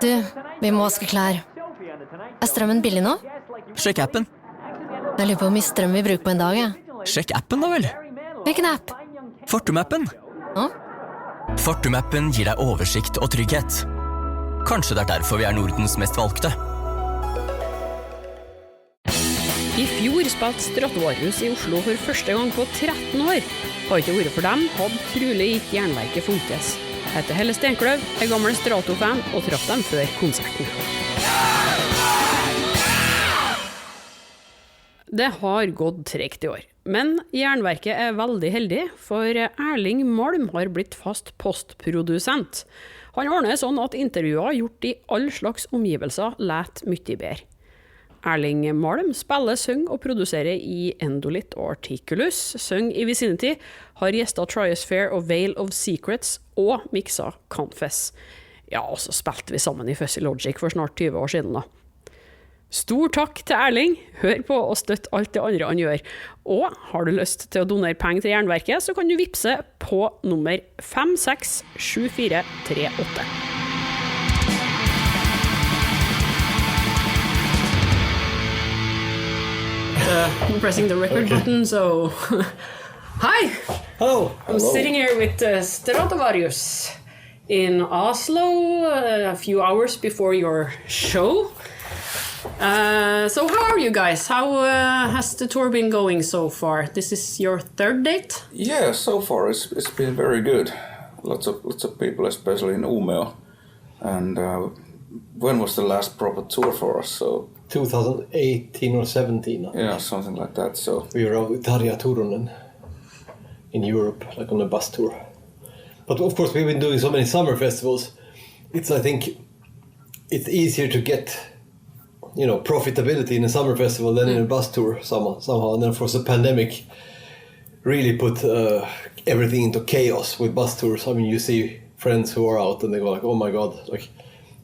Du, vi må vaske klær. Er strømmen billig nå? Sjekk appen. Jeg lurer på hvor mye strøm vi bruker på en dag, ja. Sjekk appen da vel. Hvilken app? Fortum-appen. Hå? Fortum-appen gir deg oversikt og trygghet. Kanskje det er derfor vi er Nordens mest valgte. I fjor spilte Stratovarius i Oslo for første gang på 13 år. Har ikke vært for dem, hadde trolig ikke Jernverket funtes. Jeg heter Helle Stenkløv, er gammel Strato-fan og traff dem før konserten. Det har gått tregt i år, men Jernverket er veldig heldig, for Erling Malm har blitt fast postprodusent. Han ordner sånn at intervjuer gjort i alle slags omgivelser let mye bedre. Erling Malm spiller, synger og produserer i Endolit og Articulus, synger i Vicinity, har gjestet Triosphere og Veil of Secrets og miksa Confess. Ja, og så spilte vi sammen i Fuzzy Logic for snart 20 år siden da. Stor takk til Erling, hør på og støtt alt det andre han gjør. Og har du lyst til å donere penger til Jernverket, så kan du vipse på nummer 567438. I'm pressing the record button, so... Hi! Hello! I'm sitting here with Stratovarius in Oslo a few hours before your show. So how are you guys? How has the tour been going so far? This is your third date? Yeah, so far it's been very good. Lots of people, especially in Umeå. And when was the last proper tour for us? So 2018 or 17. Yeah, something like that. So we were with Tarja Turunen in Europe, like on a bus tour. But of course, we've been doing so many summer festivals. I think it's easier to get, profitability in a summer festival than in a bus tour somehow. And then, of course, the pandemic really put everything into chaos with bus tours. I mean, you see friends who are out and they go like, "Oh my God, like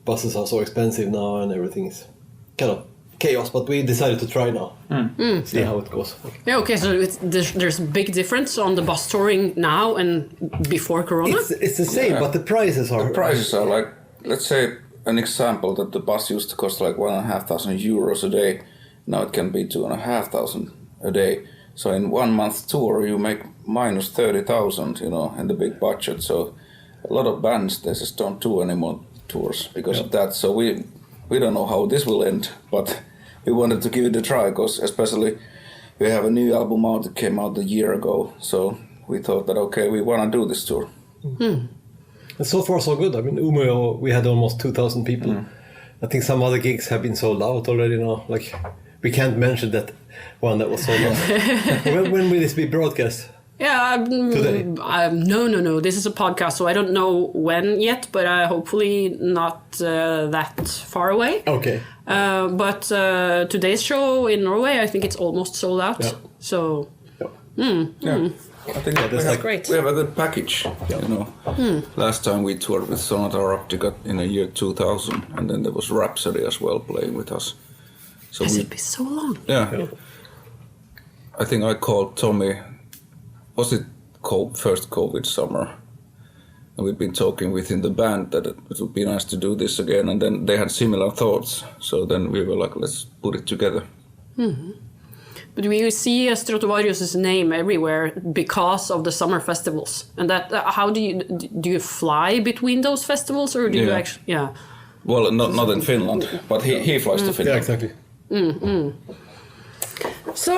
buses are so expensive now and everything is kind of chaos." But we decided to try now, see how it goes. Yeah, okay, so there's a big difference on the bus touring now and before Corona? It's the same, but the prices are... The prices are like, let's say an example that the bus used to cost like €1,500 a day. Now it can be 2,500 a day. So in 1 month tour you make minus 30,000, in the big budget. So a lot of bands, they just don't do any more tours because of that. So we don't know how this will end, but we wanted to give it a try because especially we have a new album out that came out a year ago. So we thought that, okay, we want to do this tour. And so far so good. I mean, Umeå, we had almost 2,000 people. I think some other gigs have been sold out already now. Like, we can't mention that one that was sold out. when will this be broadcast? Yeah, Today? No. This is a podcast, so I don't know when yet, but hopefully not that far away. Okay. But today's show in Norway, I think it's almost sold out. Yeah. So, I think that's great. We have a good package, Last time we toured with Sonata Arctica in the year 2000, and then there was Rhapsody as well playing with us. So has it been so long? Yeah. I think I called Tommy, was it first COVID summer? And we've been talking within the band that it would be nice to do this again, and then they had similar thoughts. So then we were like, let's put it together. But we see Stratovarius' name everywhere because of the summer festivals. And that, how do you fly between those festivals, or do you actually? Yeah. Well, not in Finland, but he flies to Finland. Yeah, exactly. So,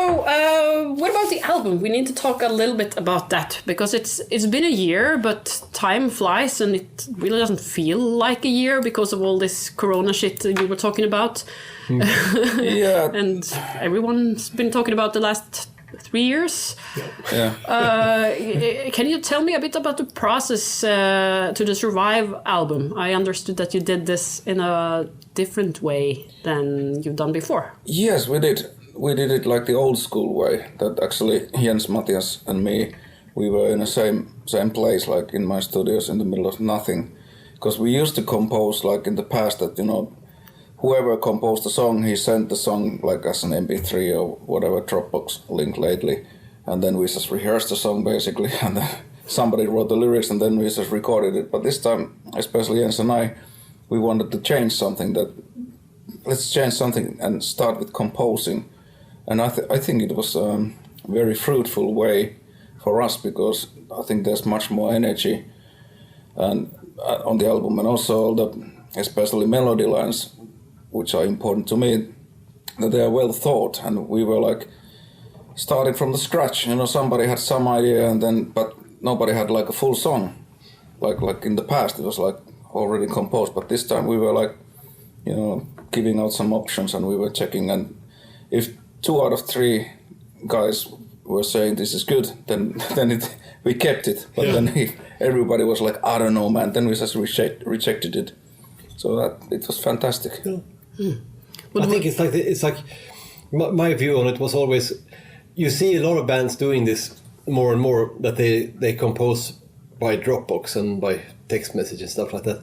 what about the album? We need to talk a little bit about that, because it's been a year, but time flies and it really doesn't feel like a year because of all this Corona shit that you were talking about. Yeah. And everyone's been talking about the last 3 years. Yeah. Can you tell me a bit about the process to the Survive album? I understood that you did this in a different way than you've done before. Yes, we did. We did it like the old school way, that actually Jens, Matthias and me, we were in the same place, like in my studios in the middle of nothing. Because we used to compose like in the past that, whoever composed the song, he sent the song like as an MP3 or whatever Dropbox link lately. And then we just rehearsed the song basically, and then somebody wrote the lyrics and then we just recorded it. But this time, especially Jens and I, we wanted to change something. Let's change something and start with composing. And I think it was a very fruitful way for us, because I think there's much more energy and on the album, and also especially melody lines, which are important to me, that they are well thought, and we were like starting from the scratch. Somebody had some idea, but nobody had like a full song. Like in the past, it was like already composed, but this time we were like, giving out some options, and we were checking, and if 2 out of 3 guys were saying this is good, then we kept it. But then if everybody was like, I don't know, man, then we just rejected it. So that it was fantastic. Yeah. I think it's like my view on it was always, you see a lot of bands doing this more and more, that they compose by Dropbox and by text message and stuff like that.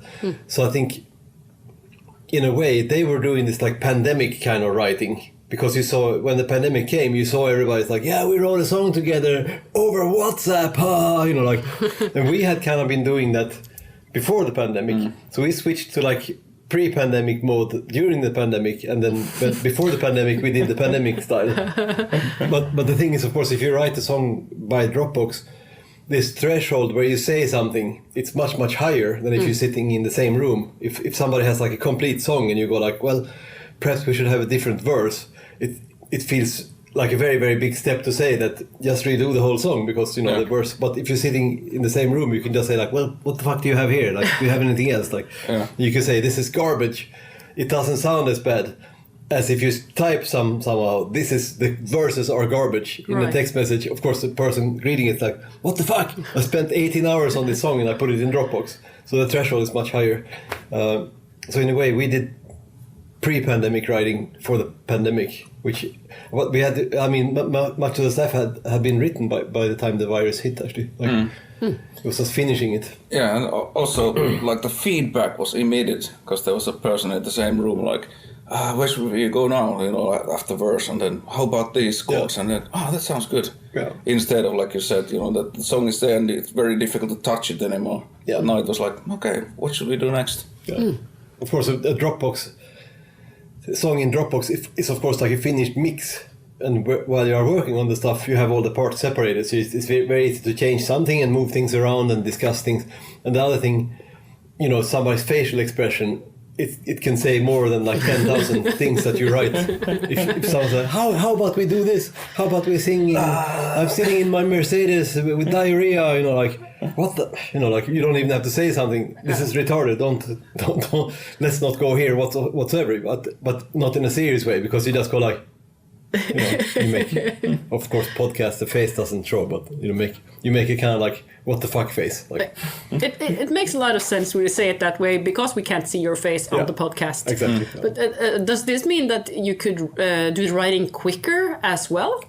So I think in a way they were doing this like pandemic kind of writing, because you saw when the pandemic came, you saw everybody's like, yeah, we wrote a song together over WhatsApp, and we had kind of been doing that before the pandemic. So we switched to like pre-pandemic mode during the pandemic, and then but before the pandemic we did the pandemic style. But the thing is, of course, if you write a song by Dropbox, this threshold where you say something, it's much, much higher than if you're sitting in the same room. If somebody has like a complete song and you go like, well, perhaps we should have a different verse, it feels like a very, very big step to say that just redo the whole song, because the verse. But if you're sitting in the same room, you can just say like, well, what the fuck do you have here? Like, do you have anything else? Like, you can say this is garbage. It doesn't sound as bad as if you type somehow, the verses are garbage in the text message. Of course, the person reading it's like, what the fuck? I spent 18 hours on this song and I put it in Dropbox. So the threshold is much higher. So in a way, we did pre-pandemic writing for the pandemic, which what we had. I mean, much of the stuff had been written by the time the virus hit. Actually, it was just finishing it. Yeah, and also like the feedback was immediate, because there was a person in the same room like, where should we go now? After verse, and then how about these chords? And then that sounds good. Yeah. Instead of like you said, that the song is there and it's very difficult to touch it anymore. Yeah. Now it was like, okay, what should we do next? Yeah. Of course, a Dropbox song in Dropbox is of course like a finished mix, and while you are working on the stuff, you have all the parts separated, so it's very, very easy to change something and move things around and discuss things. And the other thing, somebody's facial expression, it can say more than like 10,000 things that you write. If someone's like, how about we do this? How about we sing? I'm sitting in my Mercedes with diarrhea. Like, what the? Like, you don't even have to say something. This is retarded. Don't. Let's not go here whatsoever. But not in a serious way, because you just go like, you make, of course, podcast, the face doesn't show, but you make a kind of like, what the fuck face. Like, it makes a lot of sense when you say it that way, because we can't see your face on the podcast. Exactly. But does this mean that you could do the writing quicker as well?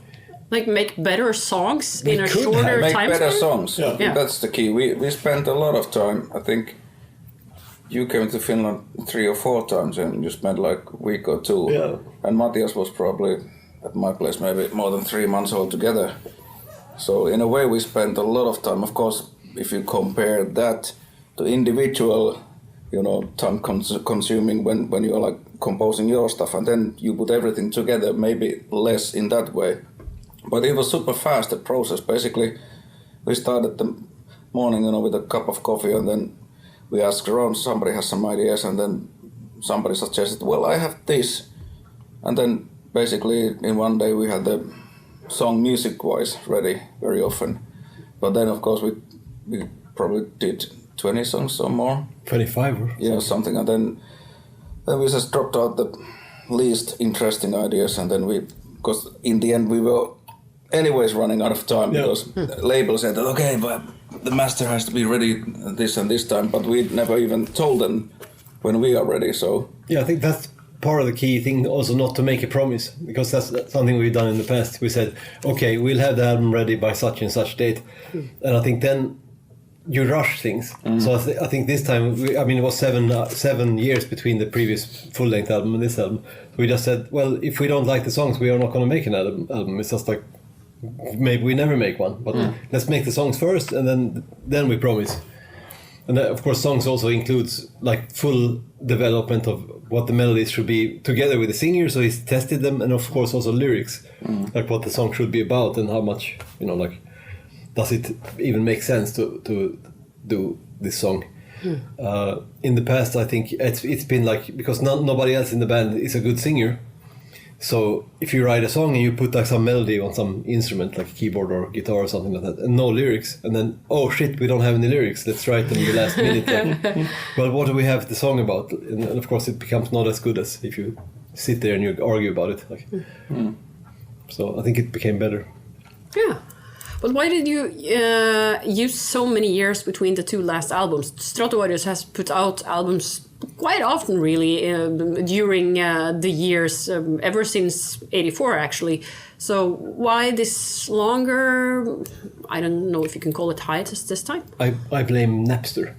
Like make better songs in a shorter time span? Make better songs. Yeah. That's the key. We spent a lot of time. I think you came to Finland 3 or 4 times and you spent like a week or 2. Yeah. And Matthias was probably at my place maybe more than 3 months altogether. So in a way we spent a lot of time. Of course, if you compare that to individual, time consuming when you're like composing your stuff, and then you put everything together, maybe less in that way. But it was super fast, the process. Basically, we started the morning, with a cup of coffee, and then we asked around, somebody has some ideas, and then somebody suggested, well, I have this. And then basically in one day we had the song music-wise ready very often. But then, of course, we probably did 20 songs or more. 25 or something. Yeah, something. And then we just dropped out the least interesting ideas, and then because in the end we were anyways running out of time, because the label said that, okay, but the master has to be ready this and this time, but we never even told them when we are ready. So yeah, I think that's part of the key thing, also not to make a promise, because that's something we've done in the past. We said, okay, we'll have the album ready by such and such date, and I think then you rush things. So I think this time, it was 7 years between the previous full-length album and this album. We just said, well, if we don't like the songs, we are not going to make an album. It's just like, maybe we never make one, but let's make the songs first, and then we promise. And of course, songs also includes like full development of what the melodies should be together with the singer. So he's tested them, and of course also lyrics, like what the song should be about and how much, like, does it even make sense to do this song? In the past, I think it's been like, because nobody else in the band is a good singer. So if you write a song and you put like some melody on some instrument, like keyboard or guitar or something like that, and no lyrics, and then, oh shit, we don't have any lyrics, let's write them in the last minute. Like, well, what do we have the song about? And of course it becomes not as good as if you sit there and you argue about it. Like, So I think it became better. Yeah. But why did you use so many years between the two last albums? Stratovarius has put out albums quite often, really, during the years, ever since '84, actually. So why this longer, I don't know if you can call it hiatus this time? I blame Napster.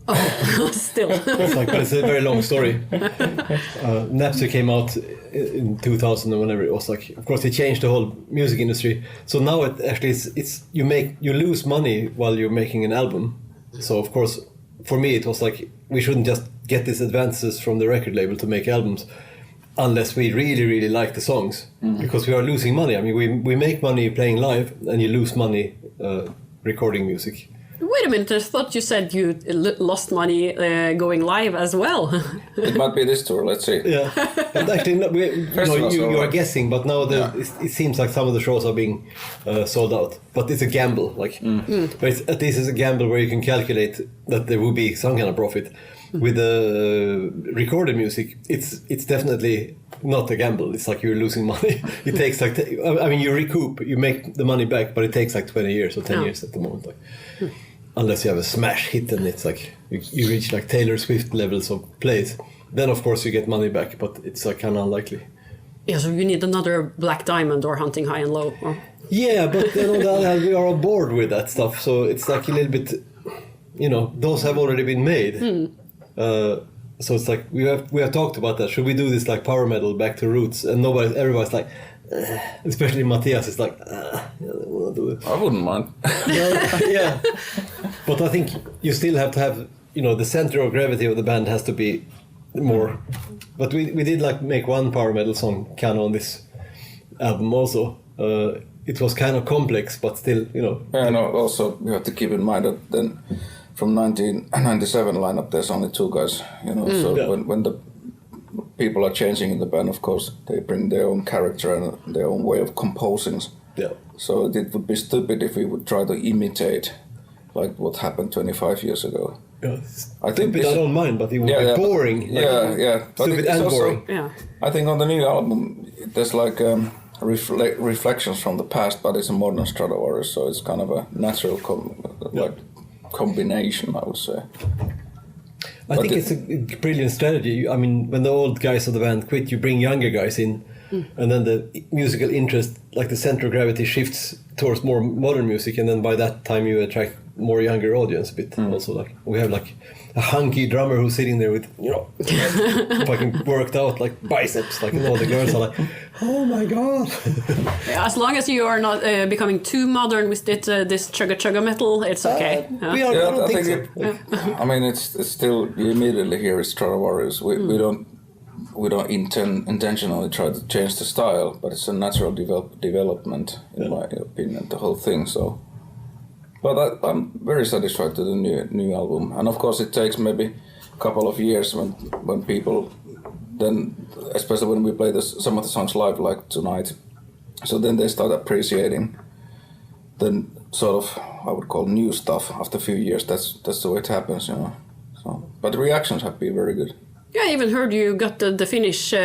Oh, still. But it's a very long story. Napster came out in 2000 or whenever it was. Like, of course, it changed the whole music industry. So now it actually you lose money while you're making an album. So of course, for me, it was like we shouldn't just get these advances from the record label to make albums unless we really, really like the songs, because we are losing money. I mean, we make money playing live, and you lose money recording music. Wait a minute, I thought you said you lost money going live as well. It might be this tour, let's see. Yeah, and actually, you are guessing, but now it seems like some of the shows are being sold out. But it's a gamble, like. But at least it's a gamble where you can calculate that there will be some kind of profit. With the recorded music, it's definitely not a gamble. It's like you're losing money. It takes like, you recoup, you make the money back, but it takes like 20 years or 10 years at the moment. Like, unless you have a smash hit and it's like you reach like Taylor Swift levels of plays, then of course you get money back, but it's like kind of unlikely. Yeah, so you need another Black Diamond or Hunting High and Low. Or... Yeah, but then on the other hand, we are on board with that stuff, so it's like a little bit, those have already been made. So it's like we have talked about that. Should we do this like power metal back to roots? And everybody's like, especially Matthias is like, I don't want to do it. I wouldn't mind. Yeah, but I think you still have to have, the center of gravity of the band has to be more. But we did like make one power metal song kind of on this album also. It was kind of complex, but still, Yeah, no. Also, you have to keep in mind that then. From 1997 lineup, there's only two guys, when the people are changing in the band, of course, they bring their own character and their own way of composing. Yeah. So it would be stupid if we would try to imitate like what happened 25 years ago. Yeah, I think I don't mind, but it would be boring. But stupid and boring. Yeah. I think on the new album, there's like reflections from the past, but it's a modern Stratovarius, so it's kind of a natural combination, I would say. I think it's a brilliant strategy. I mean, when the old guys of the band quit, you bring younger guys in, and then the musical interest, like the center of gravity, shifts towards more modern music, and then by that time you attract more younger audience a bit. Also, like we have like a hunky drummer who's sitting there with fucking worked out like biceps, like, and all the girls are like, oh my god. As long as you are not becoming too modern with this chugga metal, it's okay. We are. I don't think so. I mean, it's still, you immediately hear it's Stratovarius. We don't intentionally try to change the style, but it's a natural development in my opinion, the whole thing. So. But I'm very satisfied with the new album, and of course it takes maybe a couple of years when people then, especially when we play some of the songs live like tonight, so then they start appreciating the sort of, I would call, new stuff after a few years. That's the way it happens, So, but the reactions have been very good. Yeah, I even heard you got the Finnish, is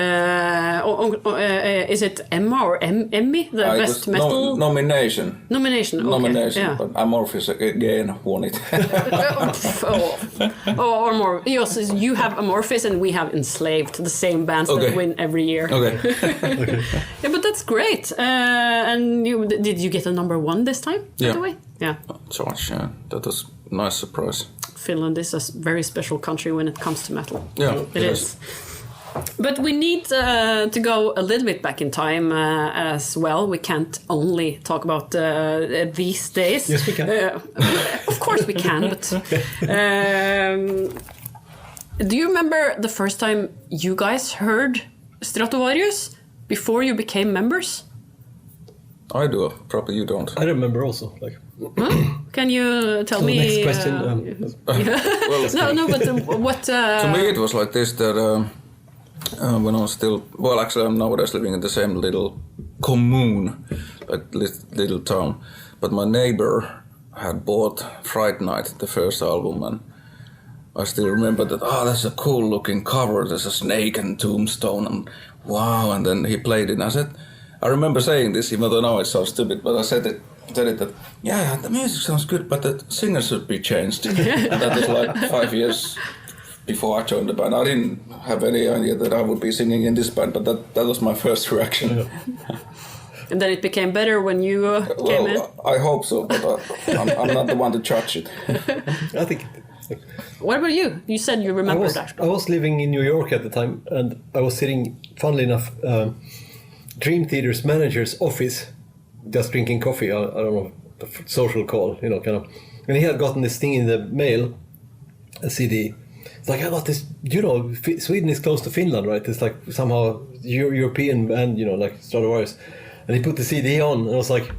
it Emma or Emmy, the best metal? Nomination. Nomination, okay. Nomination, yeah. but Amorphis again won it. or more. Yes, you have Amorphis and we have Enslaved, the same bands that win every year. Okay. Yeah, but that's great. And did you get a number one this time, by the way? Yeah. George, yeah. That was a nice surprise. Finland is a very special country when it comes to metal. Yeah, it is. But we need to go a little bit back in time as well. We can't only talk about these days. Yes, we can. Of course we can, but do you remember the first time you guys heard Stratovarius before you became members? I do, probably you don't. I remember also. Like, can you tell me? Next question. Well, no, but what? To me, it was like this that when I was still, well, actually, I'm nowadays living in the same little commune, like little town. But my neighbor had bought Fright Night, the first album, and I still remember that. Oh, that's a cool-looking cover. There's a snake and tombstone, and wow! And then he played it, and I said, I remember saying this, even though now it sounds stupid, but I said it that, yeah, the music sounds good, but the singer should be changed. And that was like 5 years before I joined the band. I didn't have any idea that I would be singing in this band, but that was my first reaction. Yeah. And then it became better when you came in? I hope so, but I'm not the one to judge it. I think... What about you? You said you remembered that. I was living in New York at the time, and I was sitting, funnily enough, Dream Theater's manager's office, just drinking coffee. I don't know, the social call, you know, kind of. And he had gotten this thing in the mail, a CD. It's like, I got this, you know, Sweden is close to Finland, right? It's like somehow European band, you know, like Stratovarius. And he put the CD on, and I was like,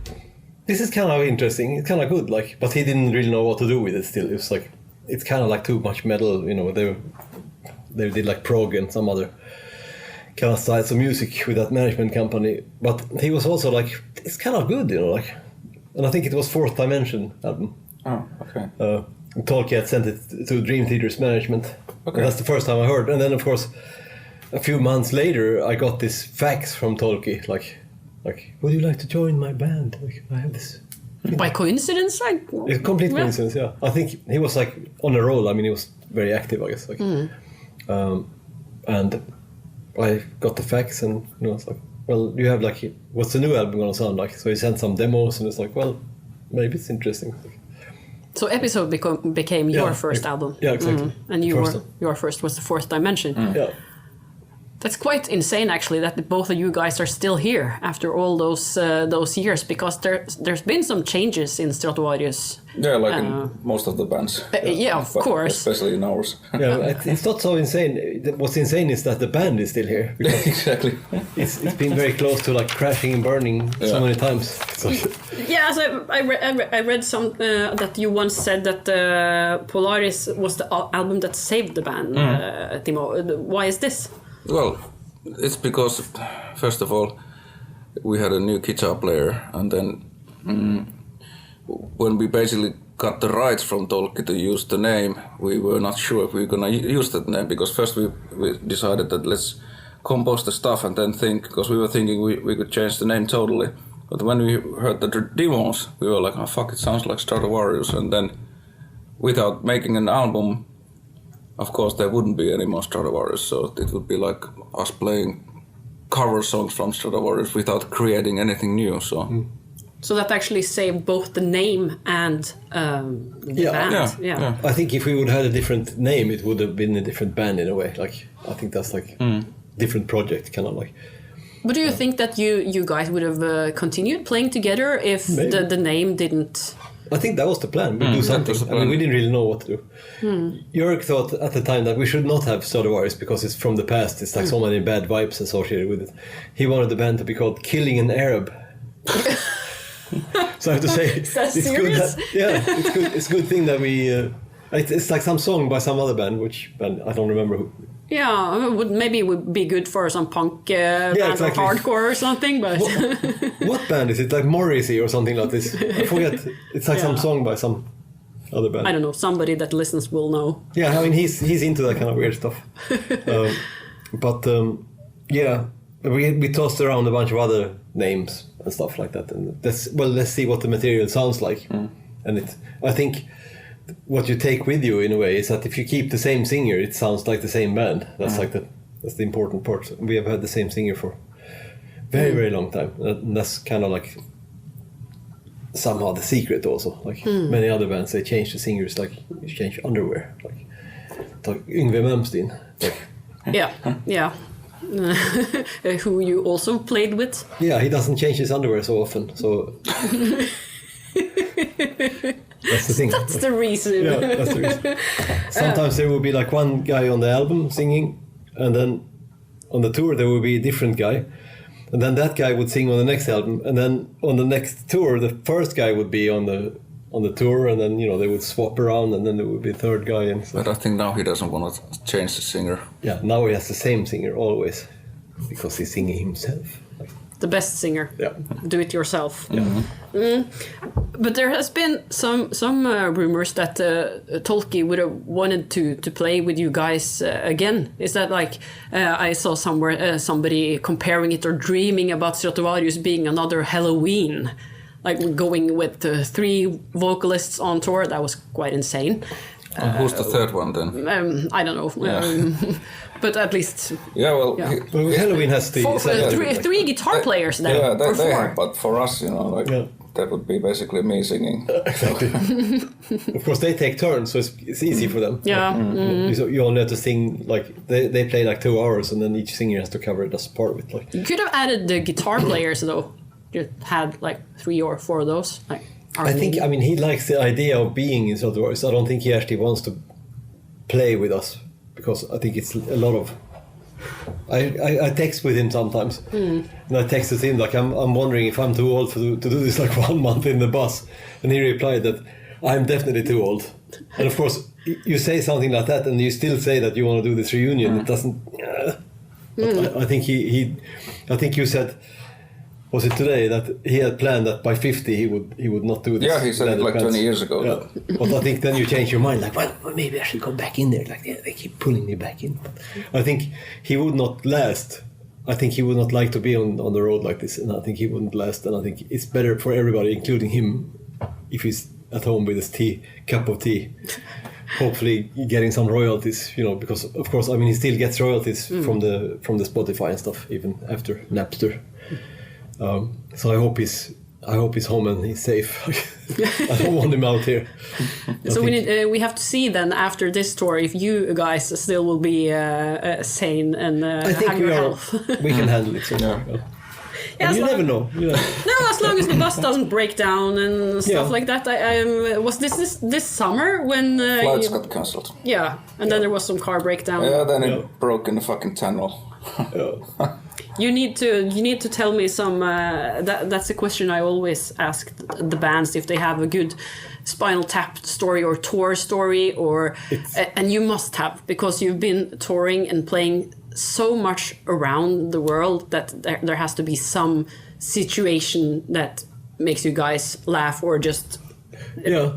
this is kind of interesting. It's kind of good, like. But he didn't really know what to do with it. Still, it was like, it's kind of like too much metal, you know. They did like prog and some other kind of styles of music with that management company, but he was also like, it's kind of good, you know, like, and I think it was Fourth Dimension album. Oh, okay. Tolkki had sent it to Dream Theater's management. Okay. And that's the first time I heard, and then of course, a few months later, I got this fax from Tolkki, like, would you like to join my band? Like, I have this. By coincidence, like It's complete coincidence, yeah. I think he was like on a roll. I mean, he was very active, I guess. Like, and I got the fax, and you know, it's like, well, you have like, what's the new album gonna sound like? So he sent some demos, and it's like, well, maybe it's interesting. So Episode became your first album. Yeah, exactly. And your first was the Fourth Dimension. Yeah. That's quite insane, actually, that both of you guys are still here after all those years, because there's been some changes in Stratovarius. Yeah, like in most of the bands. Yeah, of course. Especially in ours. Yeah, it's not so insane. What's insane is that the band is still here. Exactly. It's been very close to like crashing and burning so many times. So. Yeah, so I read some that you once said that Polaris was the album that saved the band. Timo, why is this? Well, it's because, first of all, we had a new guitar player, and then when we basically got the rights from Tolkki to use the name, we were not sure if we were going to use that name, because first we decided that let's compose the stuff and then think, because we were thinking we could change the name totally. But when we heard the demos, we were like, oh fuck, it sounds like Stratovarius, and then without making an album, of course, there wouldn't be any more Stratovarius, so it would be like us playing cover songs from Stratovarius without creating anything new. So that actually saved both the name and the band. Yeah. I think if we would have had a different name, it would have been a different band in a way. Like, I think that's like different project, kind of like. But do you think that you guys would have continued playing together if the name didn't? I think that was the plan. We do something. I mean, we didn't really know what to do. Jörg thought at the time that we should not have Stratovarius because it's from the past. It's like so many bad vibes associated with it. He wanted the band to be called Killing an Arab. So I have to say, it's serious? good. It's good. It's a good thing that we. It's like some song by some other band, which band I don't remember who. Yeah, maybe it would be good for some punk band exactly. or hardcore or something. But what band is it? Like Morrissey or something like this? I forget. It's like some song by some other band. I don't know. Somebody that listens will know. Yeah, I mean he's into that kind of weird stuff. We tossed around a bunch of other names and stuff like that, and let's see what the material sounds like. And I think what you take with you in a way is that if you keep the same singer, it sounds like the same band. That's that's the important part. We have had the same singer for very, very long time, and that's kind of like somehow the secret also. Like many other bands, they change the singers like you change underwear. Like Yngwie Malmsteens. Yeah. Who you also played with? Yeah, he doesn't change his underwear so often. So That's the thing. That's the reason. Yeah, that's the reason. Sometimes there will be like one guy on the album singing, and then on the tour there will be a different guy, and then that guy would sing on the next album, and then on the next tour the first guy would be on the tour, and then they would swap around, and then there would be a third guy. And so. But I think now he doesn't want to change the singer. Yeah, now he has the same singer always, because he's singing himself. The best singer. Yeah. Do it yourself. Yeah. But there has been some rumors that Tolkki would have wanted to play with you guys again. Is that like I saw somewhere somebody comparing it or dreaming about Stratovarius being another Halloween, like going with 3 vocalists on tour? That was quite insane. Who's the third one then? I don't know. Yeah. But at least. Yeah, well, Well, Halloween has the three guitar players then. Yeah, or they 4. have, but for us, that would be basically me singing. Exactly. Of course, they take turns, so it's easy for them. Yeah. So you only have to sing like they play like 2 hours, and then each singer has to cover just part of it. Like You could have added the guitar players though. You had like 3 or 4 of those. Like, I think, he likes the idea of being in Stratovarius. I don't think he actually wants to play with us, because I think it's a lot of. I text with him sometimes, and I texted him like I'm wondering if I'm too old to do this like 1 month in the bus, and he replied that I'm definitely too old. And of course, you say something like that, and you still say that you want to do this reunion. It doesn't. But I think I think you said. Was it today that he had planned that by 50 he would not do this? Yeah, he said it like 20 years ago. Yeah. But I think then you change your mind, like, well, maybe I should go back in there. Like they keep pulling me back in. I think he would not last. I think he would not like to be on the road like this, and I think he wouldn't last. And I think it's better for everybody, including him, if he's at home with his cup of tea. Hopefully getting some royalties, because of course, he still gets royalties from the Spotify and stuff, even after Napster. So I hope he's home and he's safe. I don't want him out here. So we have to see then after this tour if you guys still will be sane and I think have your health. We can handle it. So Yeah, you never know. No, as long as the bus doesn't break down and stuff like that. Was this summer when Flights got cancelled. Yeah, and then there was some car breakdown. Yeah, then it broke in the fucking tunnel. You need to tell me some. That's a question I always ask the bands if they have a good Spinal Tap story or tour story, and you must have, because you've been touring and playing so much around the world that there has to be some situation that makes you guys laugh or just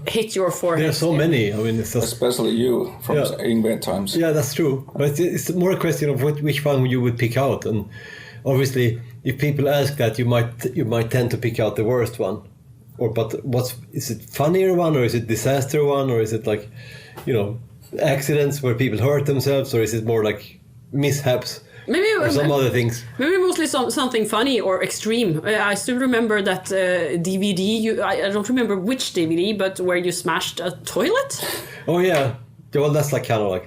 hit your forehead. There are so many. It's just, especially you from Yngwie times. Yeah, that's true. But it's more a question of which one you would pick out, and obviously, if people ask that, you might tend to pick out the worst one. But is it funnier one, or is it disaster one, or is it like, accidents where people hurt themselves, or is it more like mishaps? Maybe or some other things. Maybe mostly something funny or extreme. I still remember that DVD. I don't remember which DVD, but where you smashed a toilet. Oh yeah. Well, that's like kind of like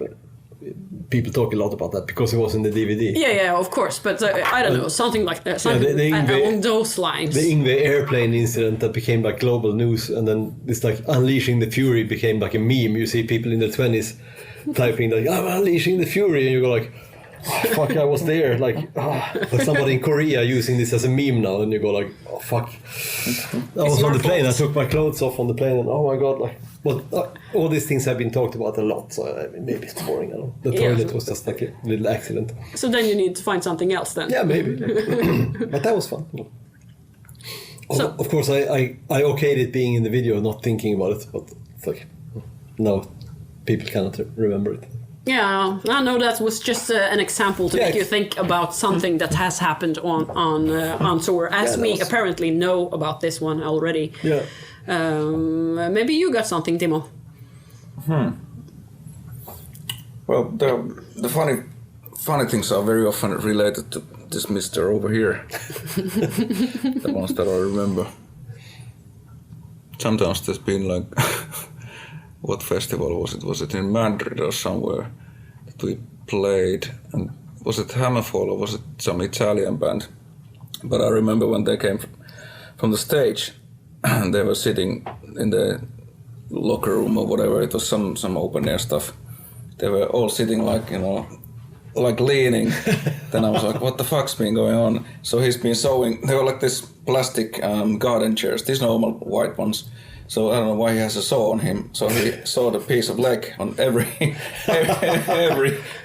people talk a lot about that because it was in the DVD. Yeah, of course. But I don't know, something like that. Something along those lines. The Yngwie airplane incident that became like global news, and then this like unleashing the fury became like a meme. You see people in their 20s typing like, "I'm unleashing the fury," and you go like, oh, fuck, I was there. Like somebody in Korea using this as a meme now, and you go like, oh fuck. I was on the plane. I took my clothes off on the plane, and oh my god, like. But all these things have been talked about a lot, so maybe it's boring. I don't know. The toilet was just like a little accident. So then you need to find something else then. Yeah, maybe. But that was fun. So, of course, I okayed it being in the video, not thinking about it, but it's like now people cannot remember it. Yeah, I know that was just an example to make you think about something that has happened on tour, as we apparently know about this one already. Yeah. Maybe you got something, Timo. Well, the funny things are very often related to this Mister over here. The ones that I remember. Sometimes there's been like, what festival was it? Was it in Madrid or somewhere that we played? And was it Hammerfall or was it some Italian band? But I remember when they came from the stage, and they were sitting in the locker room or whatever. It was some open air stuff. They were all sitting like, you know, like leaning. Then I was like, what the fuck's been going on? So he's been sewing. They were like this plastic garden chairs, these normal white ones. So I don't know why he has a saw on him. So he sewed a piece of leg on every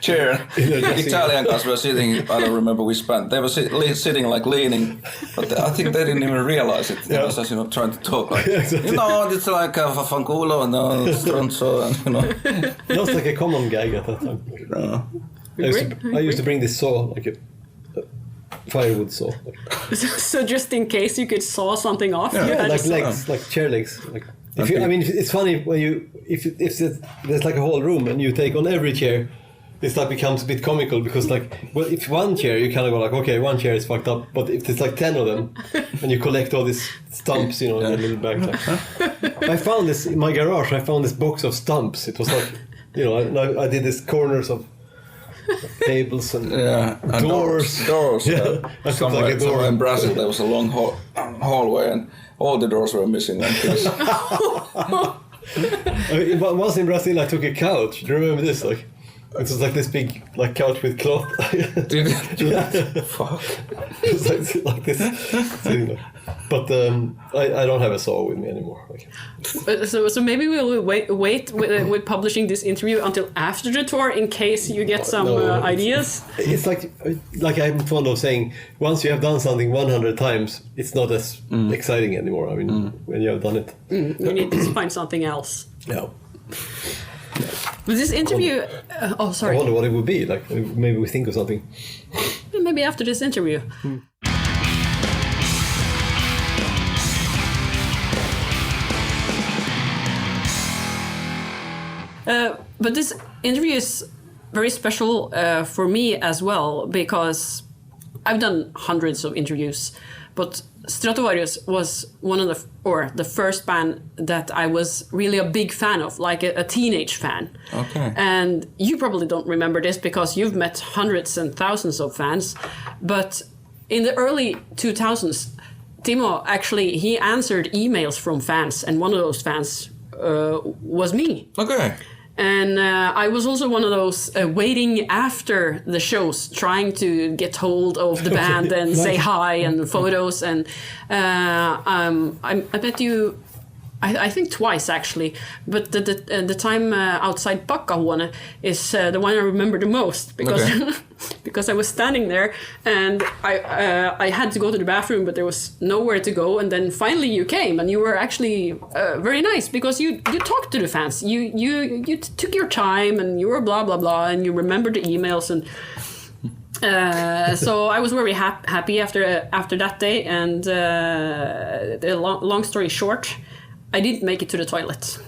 chair. Italian guys were sitting, I don't remember which band. They were sitting like leaning, but I think they didn't even realize it. They were just, you know, trying to talk like, you know, it's like a fanculo and stronzo, and you know. That was like a common gag at that time. I used to bring this saw, like a firewood saw. So just in case you could saw something off? Yeah, like legs, like chair legs. Like if you, I mean, it's funny when you if there's like a whole room and you take on every chair, this like becomes a bit comical because like, well, if one chair you kind of go like, okay, one chair is fucked up, but if there's like 10 of them and you collect all these stumps, you know, in a little bag. Like, I found this in my garage. I found this box of stumps. It was like, you know, I did these corners of tables and doors. Yeah. Somewhere in Brazil there was a long hallway and all the doors were missing. Once in Brazil I took a couch. Do you remember this? Like, it was like this big like couch with cloth. Did it? Yeah. Fuck. It was like this. But I don't have a saw with me anymore. Like. So maybe we'll wait with publishing this interview until after the tour in case you get some ideas. It's like I'm fond of saying, once you have done something 100 times, it's not as exciting anymore. I mean, when you have done it. You need to find something else. Yeah. But this interview... sorry. I wonder what it would be. Like, maybe we think of something. Maybe after this interview. But this interview is very special for me as well, because I've done hundreds of interviews, but Stratovarius was one of the first band that I was really a big fan of, like a teenage fan. Okay. And you probably don't remember this because you've met hundreds and thousands of fans, but in the early 2000s, Timo actually, he answered emails from fans, and one of those fans was me. Okay. And I was also one of those waiting after the shows, trying to get hold of the band and say hi and photos. And I bet you, I think twice actually, but the time outside Pakkahuone is the one I remember the most because because I was standing there and I had to go to the bathroom, but there was nowhere to go. And then finally you came, and you were actually very nice because you talked to the fans. You took your time, and you were blah blah blah, and you remembered the emails. And so I was very happy after that day. And the long story short, I didn't make it to the toilet.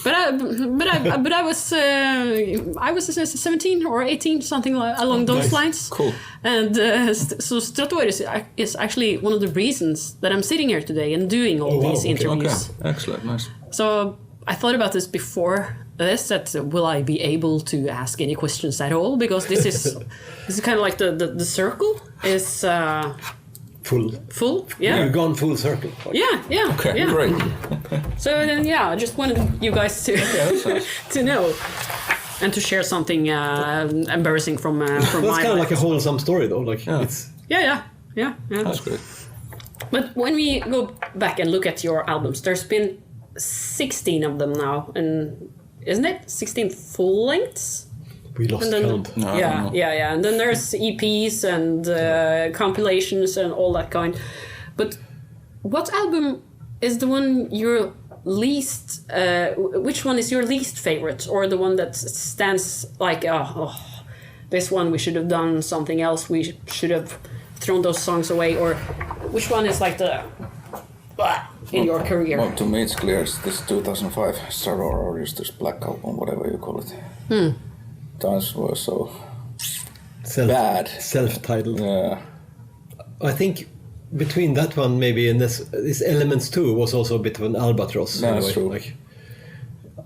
But I was 17 or 18, something along those lines. Cool. And so Stratovarius is actually one of the reasons that I'm sitting here today and doing all these interviews. Okay. Excellent, nice. So I thought about this before this, that will I be able to ask any questions at all? Because this is kind of like the circle is... Full, yeah. You've gone full circle. Yeah. Okay, yeah. great. So then, I just wanted you guys to to know and to share something embarrassing from my life. That's kind of like a wholesome story, though. Like it's yeah. That's great. But when we go back and look at your albums, there's been 16 of them now, and isn't it 16 full lengths? We lost count. No, yeah. And then there's EPs and compilations and all that kind. But what album is the one you're least... which one is your least favorite? Or the one that stands like, this one we should have done something else. We should have thrown those songs away. Or which one is like the... in your career? Well, to me it's clear. It's this 2005 Stratovarius, this Black Album, whatever you call it. Times were so bad. Self-titled. Yeah. I think between that one maybe and this Elements 2 was also a bit of an albatross. That's true. Like,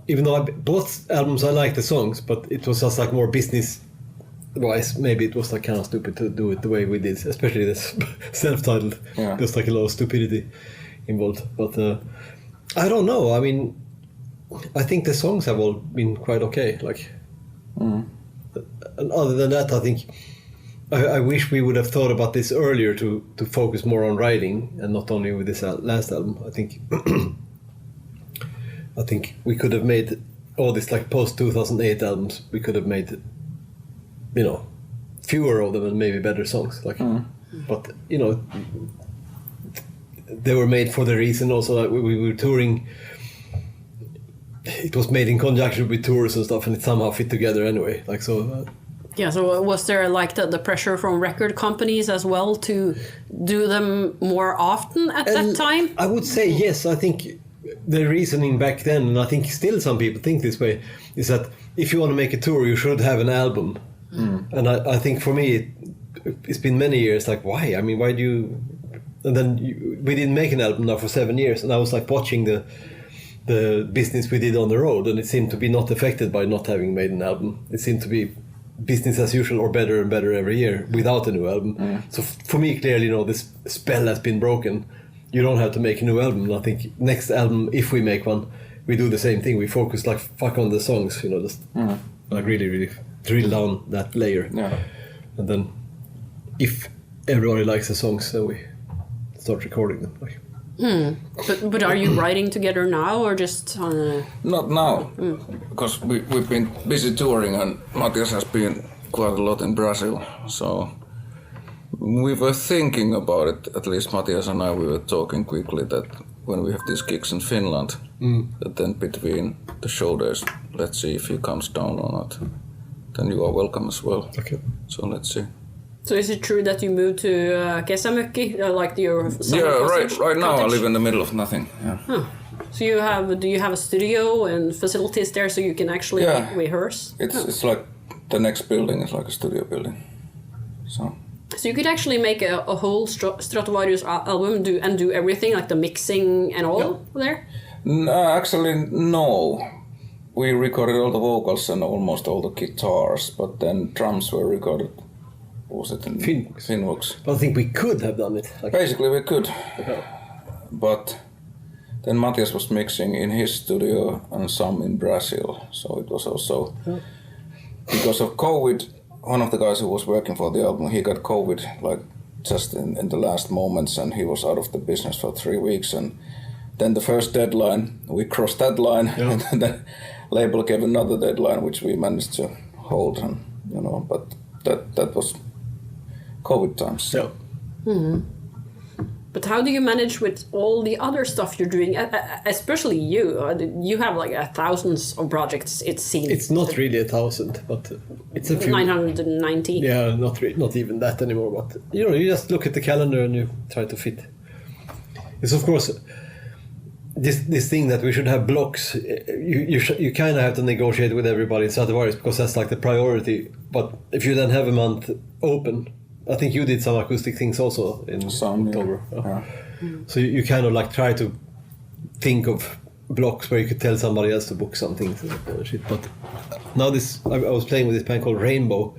even though both albums I like the songs, but it was just like more business-wise. Maybe it was like kind of stupid to do it the way we did, especially this self-titled. Yeah. There's like a lot of stupidity involved. But I don't know. I mean, I think the songs have all been quite okay. Like, and other than that, I think I wish we would have thought about this earlier to focus more on writing and not only with this last album. I think I think we could have made all these like post 2008 albums. We could have made, you know, fewer of them and maybe better songs. Like, but you know, they were made for the reason also that we were touring. It was made in conjunction with tours and stuff, and it somehow fit together anyway. Like so. Yeah, so was there like the pressure from record companies as well to do them more often at that time? I would say yes. I think the reasoning back then, and I think still some people think this way, is that if you want to make a tour, you should have an album. And I think for me, it's been many years like, why? I mean, why do you... And then we didn't make an album now for 7 years, and I was like watching the business we did on the road, and it seemed to be not affected by not having made an album. It seemed to be business as usual or better and better every year without a new album. So for me, clearly, you know, this spell has been broken. You don't have to make a new album. And I think next album, if we make one, we do the same thing. We focus like fuck on the songs, you know, just like really drill down that layer. And then if everybody likes the songs, then we start recording them. Like. But are you writing together now or just on a... Not now, because we've been busy touring and Matthias has been quite a lot in Brazil. So we were thinking about it, at least Matthias and I, we were talking quickly that when we have these gigs in Finland, that then between the show days, let's see if he comes down or not. Then you are welcome as well. Okay. So let's see. So is it true that you moved to kesämökki, like your summer right now cottage? I live in the middle of nothing. So do you have a studio and facilities there so you can actually rehearse? It's like the next building is like a studio building. So you could actually make a whole Stratovarius album and do everything, like the mixing and all there? Actually, no. We recorded all the vocals and almost all the guitars, but then drums were recorded. Was it in Finvox? I think we could have done it. Like, basically, we could. But then Matthias was mixing in his studio and some in Brazil. So it was also... Because of COVID, one of the guys who was working for the album, he got COVID like just in the last moments, and he was out of the business for 3 weeks. And then the first deadline, we crossed that line, and then the label gave another deadline, which we managed to hold. And, you know, but that was COVID times. But how do you manage with all the other stuff you're doing? Especially you. You have like thousands of projects, it seems. It's not really 1,000, but it's a few. 990. Yeah, not even that anymore. But you know, you just look at the calendar and you try to fit. It's of course this thing that we should have blocks. You kind of have to negotiate with everybody in Stratovarius because that's like the priority. But if you then have a month open, I think you did some acoustic things also in October. So you kind of like try to think of blocks where you could tell somebody else to book something. But now I was playing with this band called Rainbow,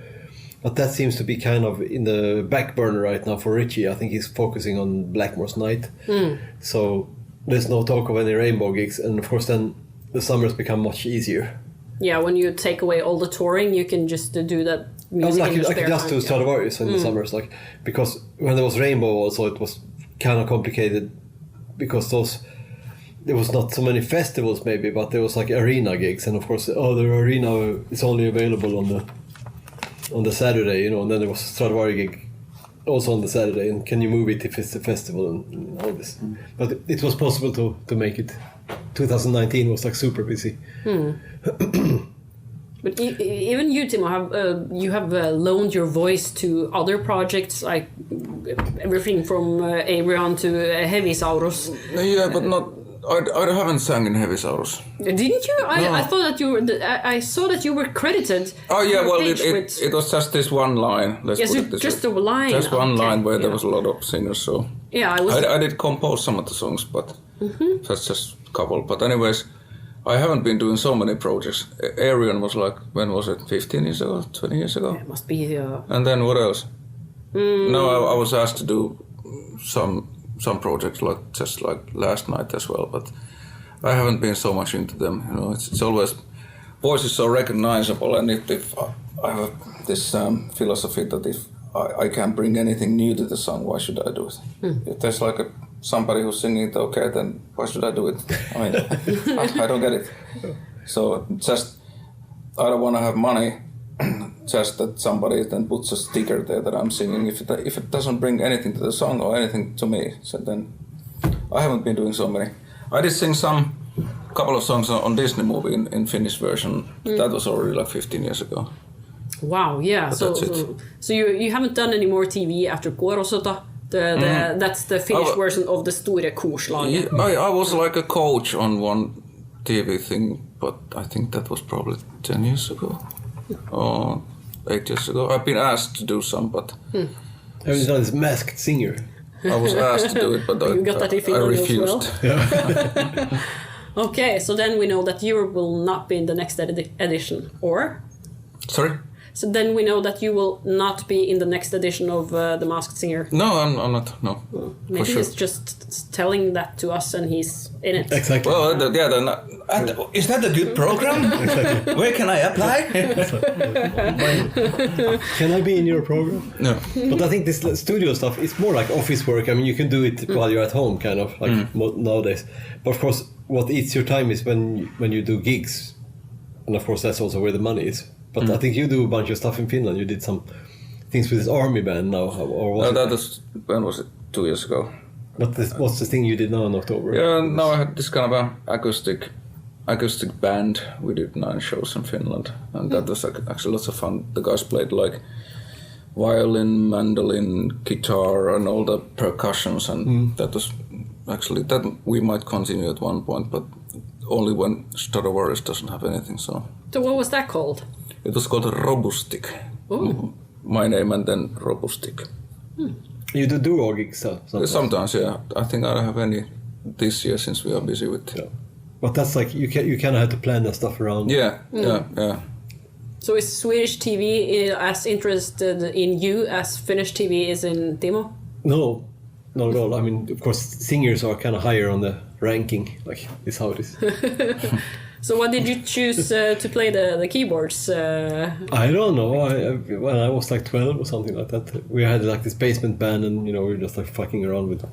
but that seems to be kind of in the back burner right now for Richie. I think he's focusing on Blackmore's Night. So there's no talk of any Rainbow gigs, and of course then the summers become much easier. Yeah, when you take away all the touring, you can just do that music in your spare time. I could just do Stratovarius in the summers, like, because when there was Rainbow also it was kind of complicated because there was not so many festivals maybe, but there was like arena gigs, and of course the arena is only available on the Saturday, you know, and then there was a Stratovarius gig also on the Saturday, and can you move it if it's a festival and all this. But it was possible to make it. 2019 was like super busy. But even you, Timo, have loaned your voice to other projects, like everything from Abrion to Heavisaurus. Yeah, but not. I haven't sang in Heavisaurus. Didn't you? No. I thought that you were. I saw that you were credited. Oh yeah, well it was just this one line. Just a line. Just one line where there was a lot of singers. So yeah, I did compose some of the songs, but that's just a couple. But anyways, I haven't been doing so many projects. Arion was like, when was it? 15 years ago? 20 years ago? Yeah, it must be. And then what else? No, I was asked to do some projects like last night as well, but I haven't been so much into them. You know, it's always voice is so recognizable, and if I have this philosophy that if I can't bring anything new to the song, why should I do it? If there's like somebody who's singing it okay, then why should I do it? I mean, I don't get it. So just I don't want to have money. Just that somebody then puts a sticker there that I'm singing. If it doesn't bring anything to the song or anything to me, so then I haven't been doing so many. I did sing couple of songs on Disney movie in Finnish version. That was already like 15 years ago. Wow, yeah. But So you haven't done any more TV after Kuorosota? That's the Finnish version of the Store Korslaget. I was like a coach on one TV thing, but I think that was probably 10 years ago. Or 8 years ago. I've been asked to do some, but... Have you done this Masked Singer? I was asked to do it, but I refused. Well. Yeah. Okay, so then we know that you will not be in the next edition, or? Sorry? So then we know that you will not be in the next edition of The Masked Singer. No, I'm not, no. Maybe sure. he's just telling that to us and he's in it. Exactly. Well, is that a good program? Where can I apply? Can I be in your program? No. But I think this studio stuff is more like office work. I mean, you can do it while you're at home, kind of, like nowadays. But of course, what eats your time is when you do gigs. And of course, that's also where the money is. But I think you do a bunch of stuff in Finland. You did some things with this army band now. Or when was it? 2 years ago. But what's the thing you did now in October? Yeah, now I had this kind of a acoustic band. We did 9 shows in Finland, and that was actually lots of fun. The guys played like violin, mandolin, guitar, and all the percussions, and that was actually that we might continue at one point, but only when Stratovarius doesn't have anything. So what was that called? It was called Robustic. My name and then Robustic. You do duo gigs sometimes? Sometimes, yeah. I think I don't have any this year since we are busy with. Yeah. But that's like you kind of have to plan that stuff around. Yeah. So is Swedish TV as interested in you as Finnish TV is in Timo? No, not at all. I mean, of course, singers are kind of higher on the ranking. Like, it's how it is. So why did you choose to play the keyboards? I don't know. When I was like 12 or something like that, we had like this basement band, and we were just like fucking around with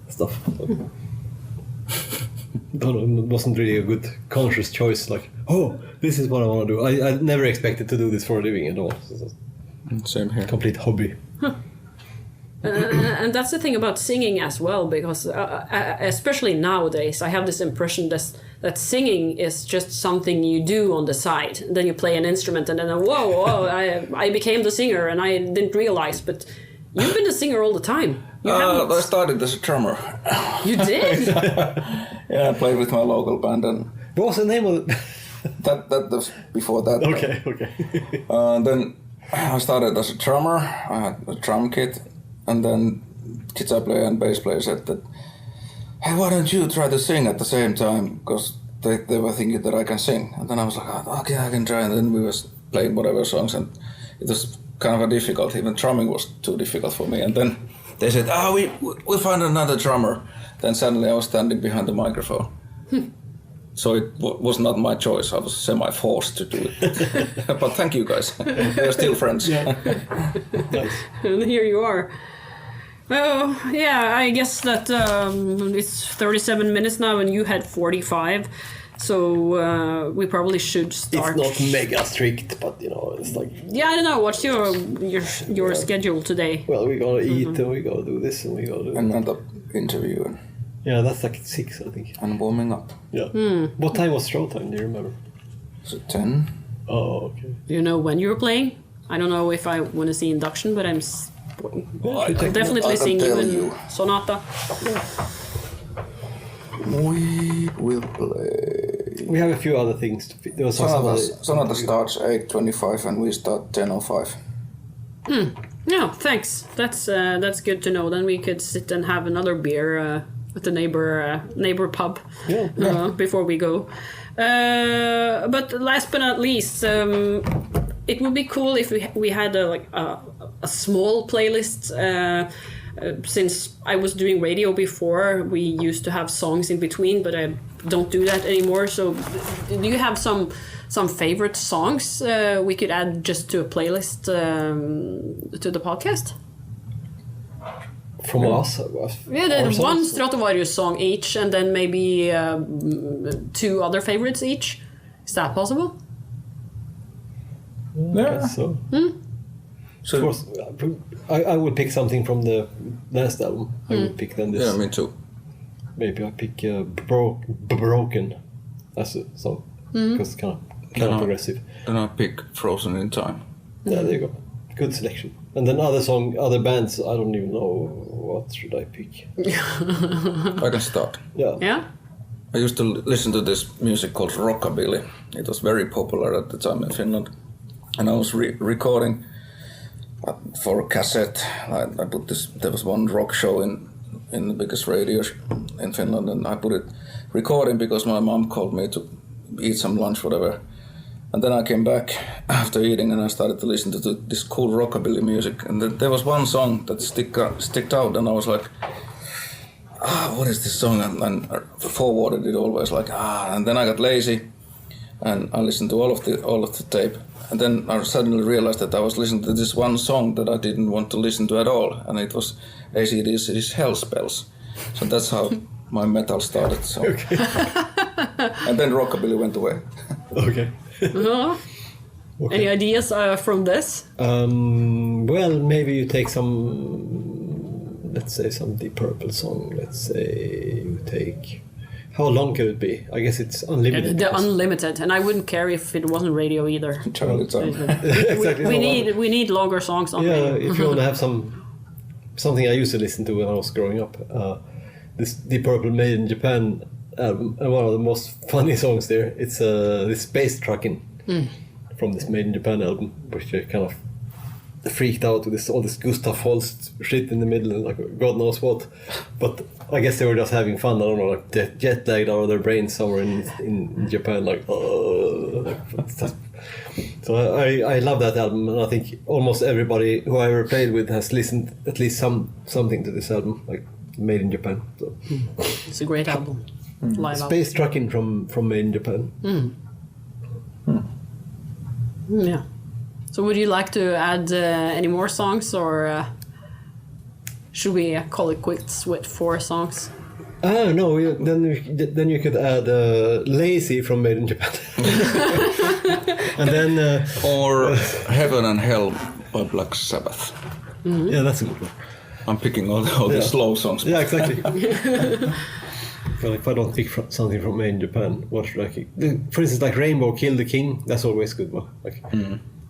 stuff. So, don't know. It wasn't really a good conscious choice. Like, this is what I want to do. I never expected to do this for a living at all. So, same here. Complete hobby. And that's the thing about singing as well, because especially nowadays, I have this impression that singing is just something you do on the side. Then you play an instrument, and then whoa, I became the singer, and I didn't realize. But you've been a singer all the time. I started as a drummer. You did? Yeah, I played with my local band, and what was the name of it? that was before that. Okay. Then I started as a drummer. I had a drum kit. And then guitar player and bass player said that, hey, why don't you try to sing at the same time? Because they were thinking that I can sing. And then I was like, okay, I can try. And then we were playing whatever songs. And it was kind of a difficult. Even drumming was too difficult for me. And then they said, we'll find another drummer. Then suddenly I was standing behind the microphone. So it was not my choice. I was semi-forced to do it. But thank you guys. We're still friends. Yeah. Nice. And here you are. Oh, yeah, I guess that it's 37 minutes now and you had 45. So we probably should start. It's not mega strict, but it's like... Yeah, I don't know. What's your schedule today? Well, we gotta eat and we gotta do this and we gotta do... Another interview. Yeah, that's like 6, I think. And warming up. Yeah. What time was show time? Do you remember? Was it 10? Oh, okay. Do you know when you were playing? I don't know if I want to see induction, but I'm definitely seeing you in Sonata. We will play. We have a few other things. There was Sonata starts 8:25 and we start 10:05. Yeah, thanks. That's good to know. Then we could sit and have another beer at the neighbor pub before we go. But last but not least, it would be cool if we had a small playlist. Since I was doing radio before, we used to have songs in between, but don't do that anymore. So, do you have some favorite songs we could add just to a playlist to the podcast? From us? Yeah, then one Stratovarius song each, and then maybe 2 other favorites each. Is that possible? Yeah. So. So, of course, I would pick something from the last album. I would pick then this. Yeah, me too. Maybe I pick Broken as a song because it's kind of progressive. Then I pick Frozen in Time. Yeah, there you go. Good selection. And then other bands. I don't even know what should I pick. I can start. Yeah. Yeah. I used to listen to this music called rockabilly. It was very popular at the time in Finland, and I was recording for a cassette. I put this. There was one rock show in the biggest radio in Finland, and I put it recording because my mom called me to eat some lunch, whatever. And then I came back after eating, and I started to listen to this cool rockabilly music. And there was one song that sticked out, and I was like, what is this song? And I forwarded it always like, And then I got lazy, and I listened to all of the tape. And then I suddenly realized that I was listening to this one song that I didn't want to listen to at all, and it was AC/DC's Hell Spells. So that's how my metal started. So. Okay. And then rockabilly went away. Okay. Okay. Any ideas from this? Well, maybe you take let's say some Deep Purple song. Let's say you take... How long could it be? I guess it's unlimited. The unlimited, and I wouldn't care if it wasn't radio either. Charlie Time. Exactly. We need longer songs on radio. If you want to have something I used to listen to when I was growing up, this Deep Purple Made in Japan album, and one of the most funny songs there, it's this Space Truckin' from this Made in Japan album, which I kind of freaked out with all this Gustav Holst shit in the middle and like God knows what. But I guess they were just having fun. I don't know, like jet lagged out of their brains somewhere in Japan, like. So I love that album, and I think almost everybody who I ever played with has listened at least something to this album, like Made in Japan. So. It's a great album. Live Space Truckin' from Made in Japan. Yeah. So would you like to add any more songs, or should we call it quits with 4 songs? No, then you could add Lazy from Made in Japan. And then... or Heaven and Hell by Black Sabbath. Yeah, that's a good one. I'm picking all the slow songs. Yeah, exactly. Well, if I don't pick something from Made in Japan, what should I pick? For instance, like Rainbow Kill the King, that's always a good one. Like,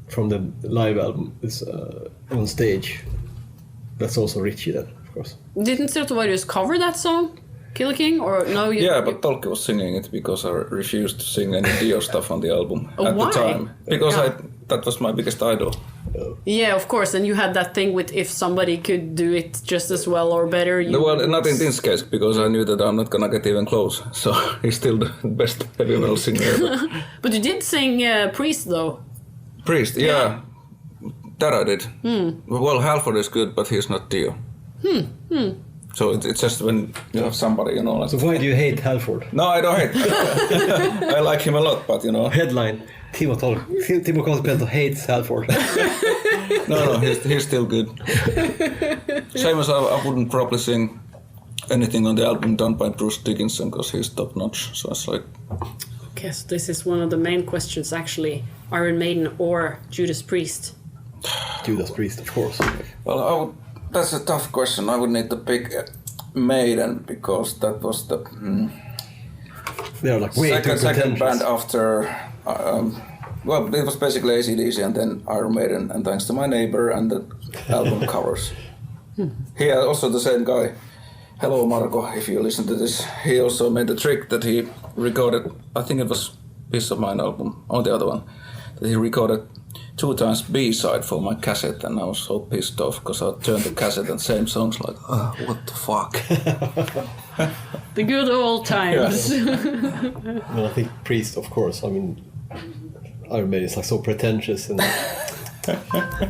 from the live album, it's on stage. That's also Richie then, of course. Didn't Stratovarius cover that song, Kill the King, or no? But Tolkki was singing it because I refused to sing any Dio stuff on the album at why? the time. Because that was my biggest idol. Yeah, of course, and you had that thing with if somebody could do it just as well or better. Well, not in this case, because I knew that I'm not gonna get even close. So he's still the best heavy metal singer ever. But you did sing Priest, though. Priest, yeah. That I did. Well, Halford is good, but he's not Dio. So it's just when you have somebody, Like, so why do you hate Halford? No, I don't hate him. I like him a lot, but Headline: Timo Kotipelto hates Halford. No, he's still good. Same as I wouldn't probably sing anything on the album done by Bruce Dickinson because he's top notch. So it's like. Okay, so this is one of the main questions, actually: Iron Maiden or Judas Priest? Judas Priest, of course. Well, that's a tough question. I would need to pick Maiden because that was the they're like way second band after. Well, it was basically AC/DC and then Iron Maiden, and thanks to my neighbor and the album covers. He also the same guy. Hello, Marco, if you listen to this. He also made the trick that he recorded. I think it was Peace of Mind album or the other one that he recorded 2 times B-side for my cassette, and I was so pissed off because I turned the cassette and same songs like, what the fuck. The good old times. Yeah. Well, I think Priest, of course. I mean, Iron Maiden is like so pretentious, and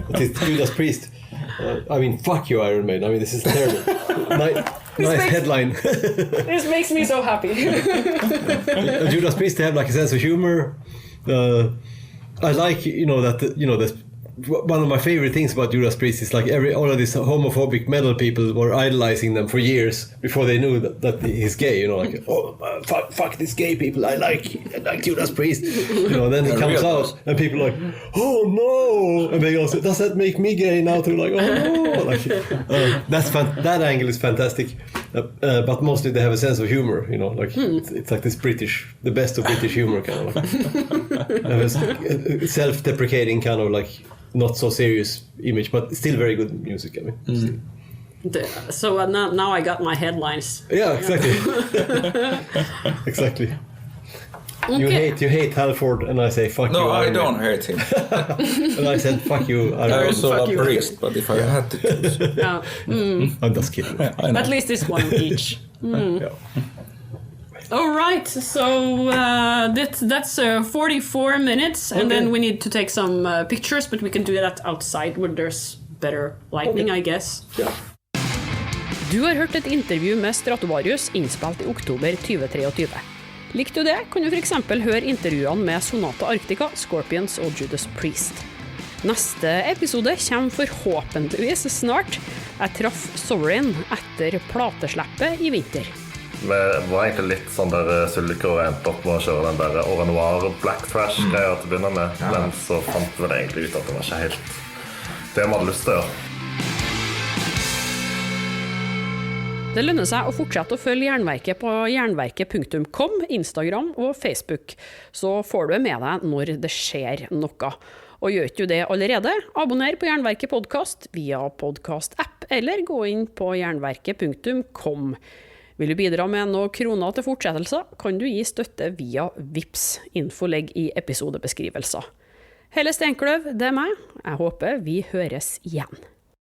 it is Judas Priest. I mean, fuck you, Iron Maiden. I mean, this is terrible. nice headline. This makes me so happy. Judas Priest, they have like a sense of humor. I like, that one of my favorite things about Judas Priest is like all of these homophobic metal people were idolizing them for years before they knew that he's gay. Fuck these gay people. I like Judas Priest. Then he comes out and people are like, oh no, and they also, does that make me gay now too? Like, oh no. That angle is fantastic. But mostly they have a sense of humor. It's like this the best of British humor kind of like self-deprecating kind of like. Not so serious image, but still very good music. So now I got my headlines. Yeah, exactly. Exactly. Okay. You hate Halford, and I say fuck you. No, I don't hate him. And I said fuck you. I also love Priest, but if I had to choose, I'm just kidding. At least it's one each. Yeah. All right, so that's 44 minutes, and then we need to take some pictures, but we can do that outside where there's better lighting, I guess. Yeah. Du har hørt et intervju med Stratovarius innspilt i oktober 2023. Likte du det, kan du for eksempel høre intervjuene med Sonata Arctica, Scorpions og Judas Priest. Neste episode kommer forhåpentligvis snart. Jeg traff Sovereign etter platesleppet i vinter. Vi var egentlig litt sånn der sulke og endte opp med å kjøre den der Au Noir Black Trash-greia til å begynne med, men så fant vi det egentlig ut at det var ikke helt det vi hadde lyst til å gjøre. Det lønner seg å fortsette å følge Jernverket på jernverket.com, Instagram og Facebook, så får du med deg når det skjer noe. Og gjør ikke du det allerede, abonner på Jernverket podcast via podcast-app, eller gå inn på jernverket.com. Vil du bidra med noen kroner til fortsettelser, kan du gi støtte via Vips. Info legg i episodebeskrivelser. Helle Stenkløv, det meg. Jeg håper vi høres igjen.